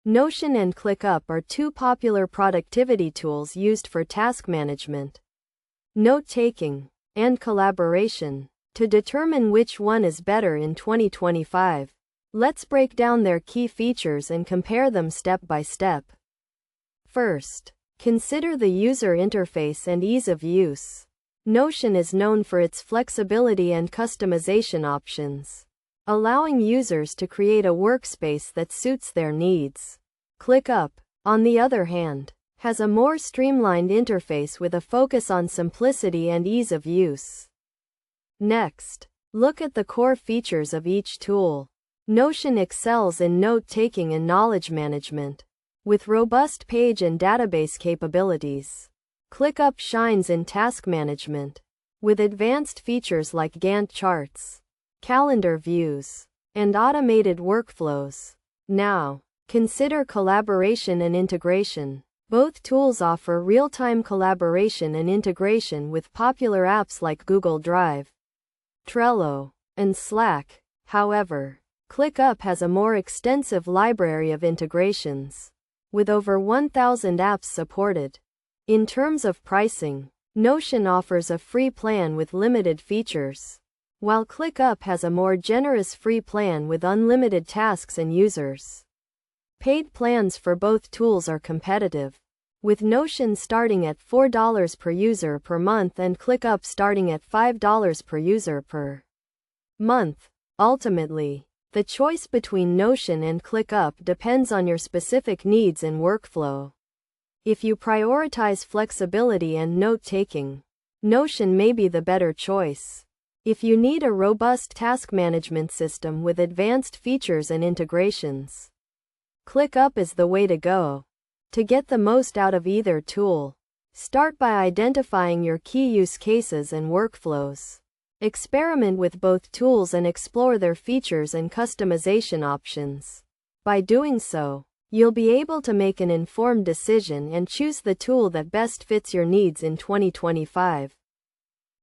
Notion and ClickUp are two popular productivity tools used for task management, note-taking, and collaboration. To determine which one is better in 2025, let's break down their key features and compare them step by step. First, consider the user interface and ease of use. Notion is known for its flexibility and customization options, allowing users to create a workspace that suits their needs. ClickUp, on the other hand, has a more streamlined interface with a focus on simplicity and ease of use. Next, look at the core features of each tool. Notion excels in note-taking and knowledge management, with robust page and database capabilities. ClickUp shines in task management, with advanced features like Gantt charts, calendar views, and automated workflows. Now, consider collaboration and integration. Both tools offer real-time collaboration and integration with popular apps like Google Drive, Trello, and Slack. However, ClickUp has a more extensive library of integrations, with over 1,000 apps supported. In terms of pricing, Notion offers a free plan with limited features, while ClickUp has a more generous free plan with unlimited tasks and users. Paid plans for both tools are competitive, with Notion starting at $4 per user per month and ClickUp starting at $5 per user per month. Ultimately, the choice between Notion and ClickUp depends on your specific needs and workflow. If you prioritize flexibility and note-taking, Notion may be the better choice. If you need a robust task management system with advanced features and integrations, ClickUp is the way to go. To get the most out of either tool, start by identifying your key use cases and workflows. Experiment with both tools and explore their features and customization options. By doing so, you'll be able to make an informed decision and choose the tool that best fits your needs in 2025.